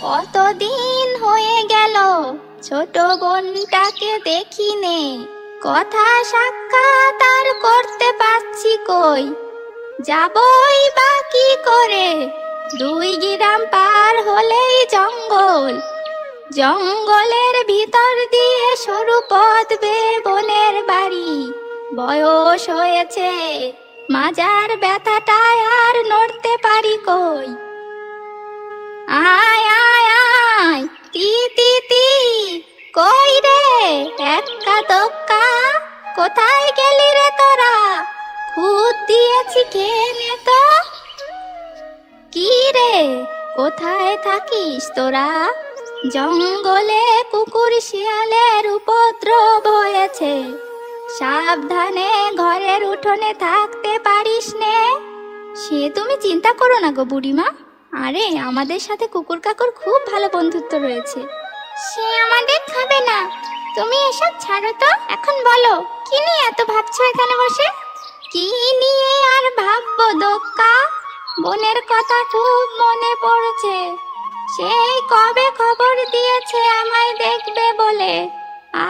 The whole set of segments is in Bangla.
কতদিন হয়ে গেল ছোট বোনটাকে দেখিনে, কথা সাক্ষাৎ আর করতে পারছি কই। যাবই বা কি করে, 2 গ্রাম পার হলেই জঙ্গল, জঙ্গলের ভিতর দিয়ে সরু পথ বেয়ে বোনের বাড়ি। বয়স হয়েছে, মাজার ব্যথাটায় আর নড়তে পারি কই। আয় আয় আয় তি তি তি, কই রে এক্কা দোক্কা, কোথায় গেলি রে তোরা? খুদ দিয়েছি খেয়ে নে তো। কি রে, কোথায় থাকিস তোরা? জঙ্গলে কুকুর শিয়ালের উপদ্রব হয়েছে, সাবধানে ঘরের উঠোনে থাকতে পারিস নে। সে তুমি চিন্তা করো না গো বুড়িমা, আরে আমাদের সাথে কুকুর কাকুর খুব ভালো বন্ধুত্ব রয়েছে। সে আমাদের খাবে না, তুমি এসব ছাড়ো তো। এখন বলো, কি নিয়ে এত ভাবছো এখানে বসে? কি নিয়ে আর ভাববো দোক্কা, বোনের কথা খুব মনে পড়ছে। সেই কবে খবর দিয়েছে আমায় দেখবে বলে,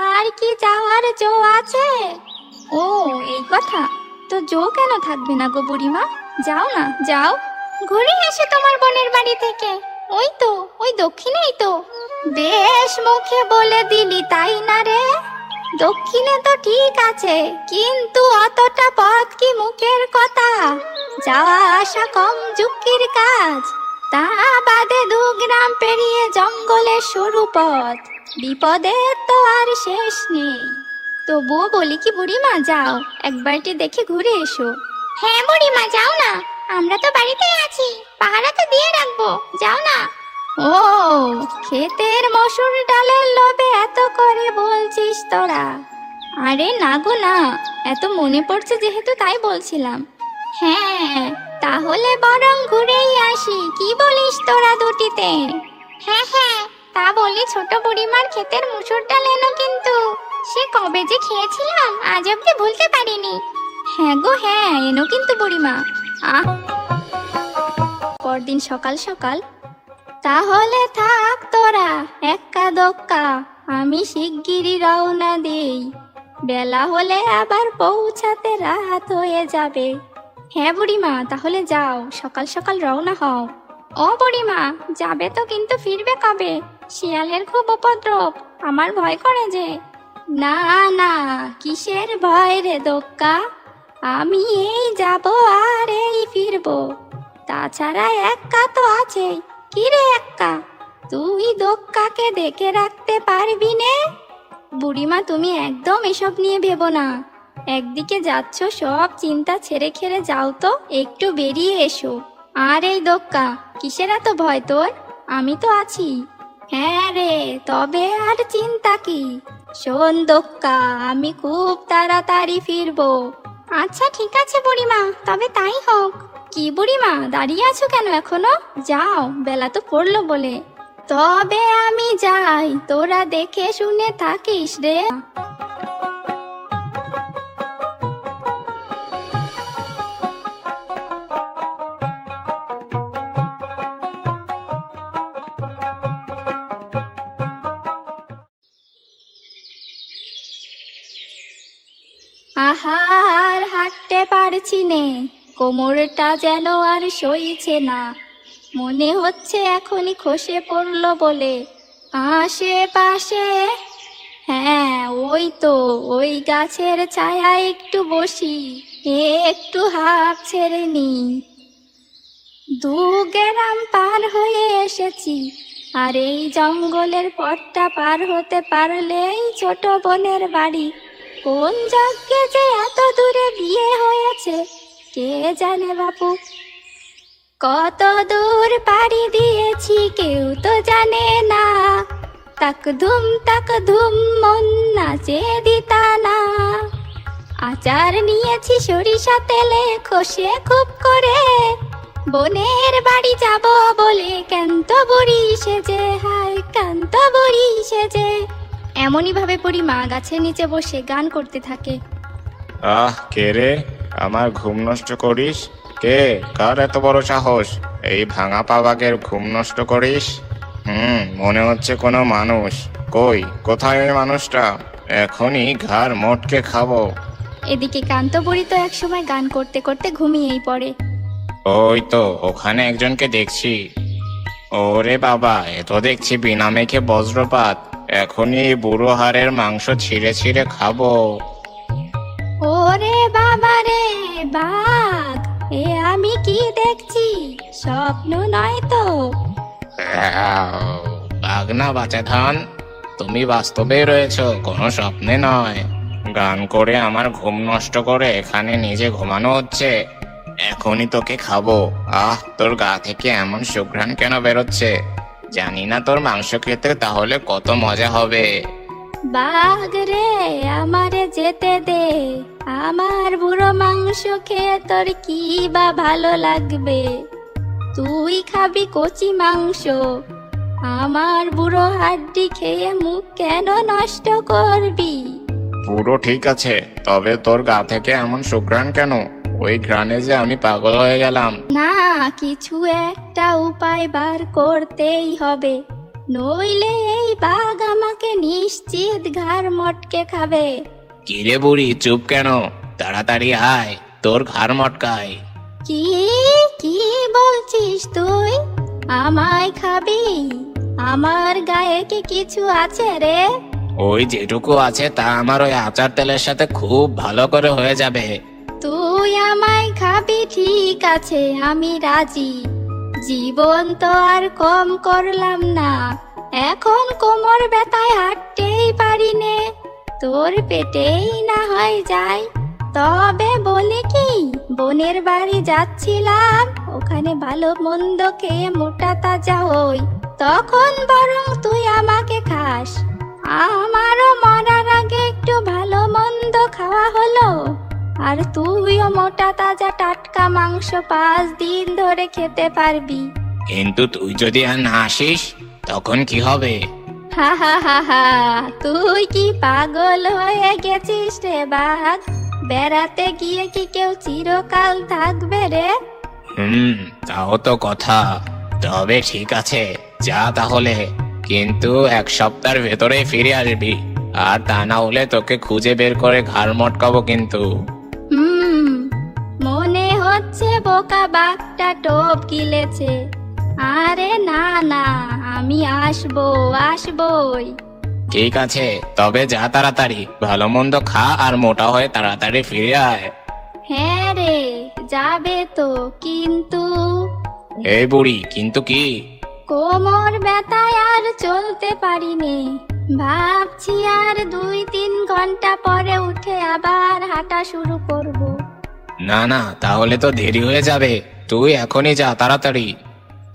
আর কি যাওয়ার জো আছে? ও এই কথা, তো জো কেন থাকবে না গো বুড়িমা, যাও না যাও, ঘুরে এসে তোমার বোনের বাড়ি থেকে। ওই তো, ওই দক্ষিণেই তো। বেশ মুখে বলে দিলি তাই না রে? দক্ষিণে তো ঠিক আছে, কিন্তু অতটা পথ কি মুখের কথা? যাওয়া আসা কম ঝুঁকির কাজ। তা বাদে 2 গ্রাম পেরিয়ে জঙ্গলের সরু পথ, বিপদের তো আর শেষ নেই। তবুও বলি কি বুড়িমা, যাও একবারটি দেখে ঘুরে এসো। হ্যাঁ বুড়িমা, যাও না, আমরা তো বাড়িতেই আছি, পাহারা তো দিয়ে রাখবো, যাও না। ও ক্ষেতের মসুর ডালের লোভে এত করে বলছিস তোরা? আরে না গো না, এত মনে পড়ছে যেহেতু তাই বলছিলাম। হ্যাঁ তাহলে বরং ঘুরেই আসি, কি বলিস তোরা দুটিতে? হ্যাঁ হ্যাঁ, তা বলি ছোট বুড়িমার ক্ষেতের মুসুর ডাল এনো কিন্তু, সে কবে যে খেয়েছিলাম আজ অব্দি ভুলতে পারিনি। হ্যাঁ গো হ্যাঁ, এনো কিন্তু বুড়িমা। পরদিন সকাল সকাল, তাহলে থাক তোরা এক্কা দোক্কা, আমি শিগগিরই রওনা দেই, বেলা হলে আবার পৌঁছাতে রাত হয়ে যাবে। হ্যাঁ বুড়িমা, তাহলে যাও, সকাল সকাল রওনা হও। ও বুড়িমা, যাবে তো, কিন্তু ফিরবে কবে? শিয়ালের খুব উপদ্রব, আমার ভয় করে যে। না না, কিসের ভয় রে দোক্কা, আমি এই যাব আর এই ফিরবো, তাছাড়া এক্কা তো আছে। কি রে এক্কা, তুই দোক্কাকে দেখে রাখতে পারবি নে? বুড়িমা তুমি একদম এসব নিয়ে ভেবো না, একদিকে যাচ্ছ, সব চিন্তা ছেড়ে খেড়ে যাও তো, একটু বেরিয়ে এসো। আর এই দোক্কা, কিসের এত ভয় তোর? আমি তো আছি। হ্যাঁ রে, তবে আর চিন্তা কি? শোন দোক্কা, আমি খুব তাড়াতাড়ি ফিরবো। আচ্ছা ঠিক আছে বুড়িমা, তবে তাই হোক। কি বুড়িমা, দাঁড়িয়ে আছো কেন এখনো? যাও, বেলা তো পড়লো বলে। তবে আমি যাই, তোরা দেখে শুনে থাকিস রে। আহার হাঁটতে পারছি নে, কোমরটা যেন আর সইছে না, মনে হচ্ছে এখনই খসে পড়লো বলে। আশেপাশে, হ্যাঁ ওই তো, ওই গাছের ছায়া একটু বসি, একটু হাঁপ ছেড়ে নি। 2 গ্রাম পার হয়ে এসেছি, আর এই জঙ্গলের পথটা পার হতে পারলেই ছোট বোনের বাড়ি। কোন যজ্ঞে যে এত দূরে বিয়ে হয়েছে কে জানে বাপু। কত দূর পাড়ি দিয়েছি কেউ তো জানে না, তাক ধুম মন নাচে দিতা না। আচার নিয়েছি সরিষা তেলে কষে খুব করে, বোনের বাড়ি যাব বলে ক্যান্ত বুড়ি সেজে, হায় ক্যান্ত বুড়ি সেজে। এমনই ভাবে বুড়িমা গাছের নিচে বসে গান করতে থাকে। কে রে, আমার ঘুম নষ্ট করিস? কে, কার এত বড় সাহস এই ভাঙা পাবাকের ঘুম নষ্ট করিস? মনে হচ্ছে কোনো মানুষ। কই, কোথায় ওই মানুষটা? এখনই ঘাড় মটকে খাবো। এদিকে কান্তবুড়ি তো একসময় গান করতে করতে ঘুমিয়েই পড়ে। ওই তো ওখানে একজনকে দেখছি। ওরে বাবা, এ তো দেখছি বিনা মেখে বজ্রপাত। এখনই এই বুড়ো হাড়ের মাংস ছিঁড়ে ছিঁড়ে খাবো। ওরে বাবা রে, বাঘ! এ আমি কি দেখছি? স্বপ্ন নয় তো? বাঘ না বাচ্চা ধান, তুমি বাস্তবে রয়েছো, কোনো স্বপ্নে নয়। গান করে আমার ঘুম নষ্ট করে এখানে নিজে ঘুমানো হচ্ছে। এখনই তোকে খাবো। তোর গা থেকে এমন সুঘ্রাণ কেন বেরোচ্ছে? জানি না তোর মাংস খেতে তাহলে কত মজা হবে। বাঘ রে, আমারে যেতে দে। আমার বুড়ো মাংস খেয়ে তোর কি বা ভালো লাগবে? তুই খাবি কচি মাংস। আমার বুড়ো হাড্ডি খেয়ে মুখ কেন নষ্ট করবি? পুরো ঠিক আছে, তবে তোর গা থেকে এমন সুঘ্রাণ কেন? ওই ঘ্রাণে যে আমি পাগল হয়ে গেলাম। না, কিছু একটা উপায় বার করতেই হবে, নইলে এই বাঘ আমাকে নিশ্চিত ঘাড় মটকে খাবে। কিরে বুড়ি, চুপ কেন? তাড়াতাড়ি আয়, তোর ঘাড় মটকাই। কি কি বলছিস তুই? আমায় খাবি? আমার গায়ে কি কিছু আছে রে? ওই যেটুকু আছে তা আমার ওই আচার তেলের সাথে খুব ভালো করে হয়ে যাবে। তুই আমায় খাবি, ঠিক আছে, আমি রাজি। জীবন তো আর কম করলাম না, এখন কোমর ব্যথায় হাঁটতেই পারি নে। তোর পেটেই না হয় যায়। তবে বলি কি, বোনের বাড়ি যাচ্ছিলাম, ওখানে ভালো মন্দ খেয়ে মোটা তাজা হই, তখন বরং তুই আমাকে খাস। আমারও মরার আগে একটু ভালো মন্দ খাওয়া হলো, আর তুইও মোটা তাজা টাটকা মাংস 5 দিন ধরে খেতে পারবি। কিন্তু তুই যদি আর না আসিস তখন কি হবে? হা হা হা হা, তুই কি পাগল হয়ে গেছিস রে বাঘ? বেড়াতে গিয়ে কি কেউ চিরকাল থাকবে রে? তাও তো কথা। তবে ঠিক আছে, যা তাহলে, কিন্তু 1 সপ্তাহের ভেতরেই ফিরে আসবি। আর তা না হলে তোকে খুঁজে বের করে ঘাড় মটকাবো কিন্তু। মনে হচ্ছে বোকা বাঘটা টোপ গিলেছে। আরে না না, আমি আসবই। ঠিক আছে, তবে যা তাড়াতাড়ি, ভালো মন্দ খা আর মোটা হয়ে তাড়াতাড়ি ফিরে আয়। হ্যাঁ রে, যাবে তো, কিন্তু এই বুড়ি, কিন্তু কি? কোমর ব্যথায় আর চলতে পারিনি। ভাবছি আর 2-3 ঘন্টা পরে উঠে আবার হাঁটা শুরু করব। না না, তাহলে তো দেরি হয়ে যাবে। তুই এখনই যা তাড়াতাড়ি।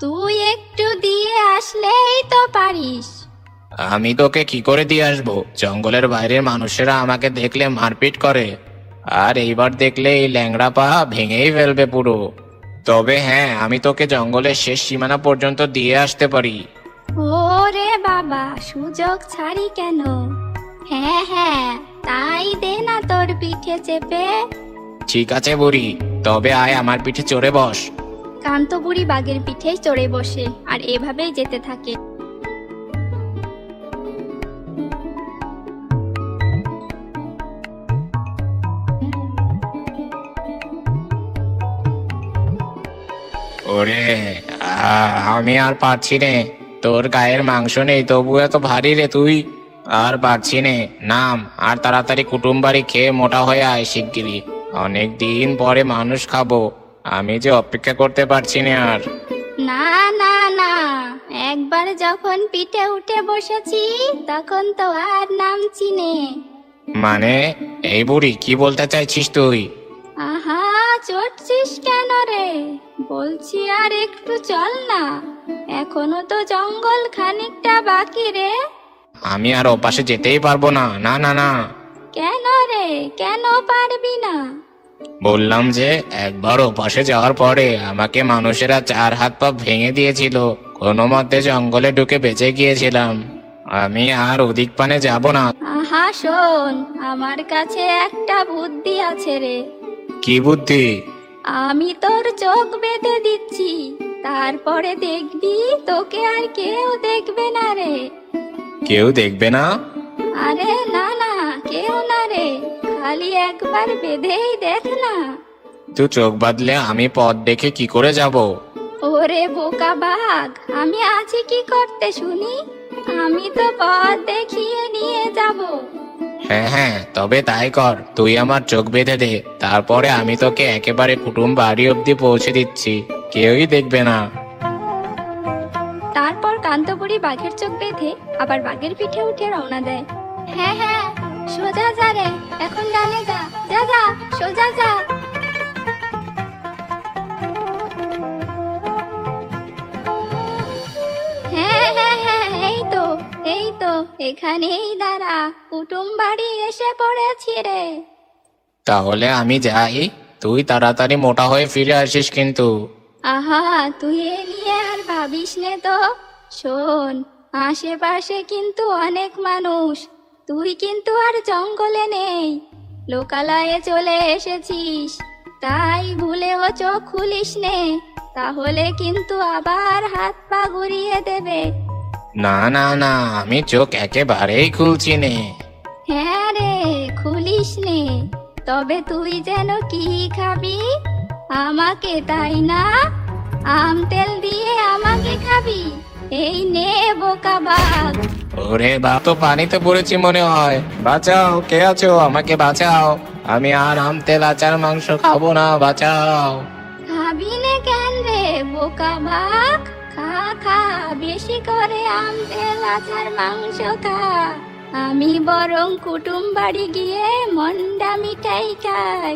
তুই একটু দিয়ে আসলেই তো পারিস। আমি তোকে কি করে দিয়ে আসবো? জঙ্গলের বাইরের মানুষেরা আমাকে দেখলে মারপিট করে, আর এইবার দেখলে এই ল্যাংড়া পা ভেঙেই ফেলবে পুরো। তবে হ্যাঁ, আমি তোকে জঙ্গলের শেষ সীমানা পর্যন্ত দিয়ে আসতে পারি। ওরে বাবা, সুযোগ ছাড়ি কেন? হ্যাঁ হ্যাঁ, তাই দে না তোর পিঠে চেপে। ঠিক আছে বুড়ি, তবে আয় আমার পিঠে চড়ে বস। কান্তবুড়ি বাঘের পিঠেই চড়ে বসে, আর এভাবেই যেতে থাকে। ওরে, আমি আর পারছি নে। তোর গায়ের মাংস নেই, তবু এত ভারী রে তুই। আর পারছি নে, নাম আর তাড়াতাড়ি কুটুম বাড়ি খেয়ে মোটা হয়ে আয় শিগগিরই। অনেক দিন পরে মানুষ খাবো, আমি যে অপেক্ষা করতে পারছি না আর। না না না, একবার যখন পিঠে উঠে বসেছি তখন তো আর নামছি নে। মানে, এই বুড়ি কি বলতে চাইছিস তুই? আহা, চড়ছিস কেন রে? বলছি আর একটু চল না, এখনো তো জঙ্গল খানিকটা বাকি রে। আমি আর ওপাশে যেতেই পারবো না। না না না। কেন রে, কেন পারবি না? বললাম যে একবার ওপাশে যাওয়ার পরে আমাকে মানুষেরা 4 হাত পা ভেঙে দিয়েছিল, কোনো মতে জঙ্গলে ঢুকে বেঁচে গিয়েছিলাম। আমি আর ওদিক পানে যাব না। আহা শোন, আমার কাছে একটা বুদ্ধি আছে রে। কি বুদ্ধি? আমি তোর চোখ বেঁধে দিচ্ছি, তারপরে দেখবি তোকে আর কেউ দেখবে না রে। কেউ দেখবে না? আরে না না, কেউ না রে, খালি একবার বেঁধেই দেখ না। তুই চোখ বাঁধলে আমি পথ দেখে কি করে যাব? ওরে বোকা বাঘ, আমি আছি কি করতে শুনি? আমি তো পথ দেখিয়ে নিয়ে যাব। হ্যাঁ হ্যাঁ, তবে তাই কর। তুই আমার চোখ বেঁধে দে, তারপরে আমি তোকে একেবারে কুটুম বাড়ি অব্দি পৌঁছে দিচ্ছি, কেউই দেখবে না। তারপর কান্তপুরি বাঘের চোখ বেঁধে আবার বাঘের পিঠে উঠে রওনা দেয়। হ্যাঁ হ্যাঁ, সোজা যা রে, এখন ডানে যা, যা যা, সোজা যা। হ্যাঁ হ্যাঁ হ্যাঁ, এই তো এখানেই দাঁড়া, কুটুম বাড়ি এসে পড়েছি রে। তাহলে আমি যাই, তুই তাড়াতাড়ি মোটা হয়ে ফিরে আসিস কিন্তু। আহা, তুই এ নিয়ে আর ভাবিস নে তো। শোন, আশেপাশে কিন্তু অনেক মানুষ, তুই কিন্তু আর জঙ্গলে নেই, লোকালয়ে চলে এসেছিস, তাই ভুলেও চোখ খুলিস নে, তাহলে কিন্তু আবার হাত পা ঘুরিয়ে দেবে। না না না, আমি চোখ একেবারেই খুলছি নে। হ্যাঁ রে, খুলিস নে, তবে তুই যেন কি খাবি? আমাকে, তাই না? আম তেল দিয়ে আমাকে খাবি? এই নে বোকা বাঘ। ওরে বা, তো পানিতে পড়েছি মনে হয়। বাঁচাও, কে আছো? আমাকে বাঁচাও, আমি আর আম তেল আচার মাংস খাবো না, বাঁচাও। খাবি নে কেন রে বোকা বাঘ? খা খা, বেশি করে আম তেল আচার মাংস খা। আমি বরং কুটুম বাড়ি গিয়ে মন্ডা মিঠাই খাই।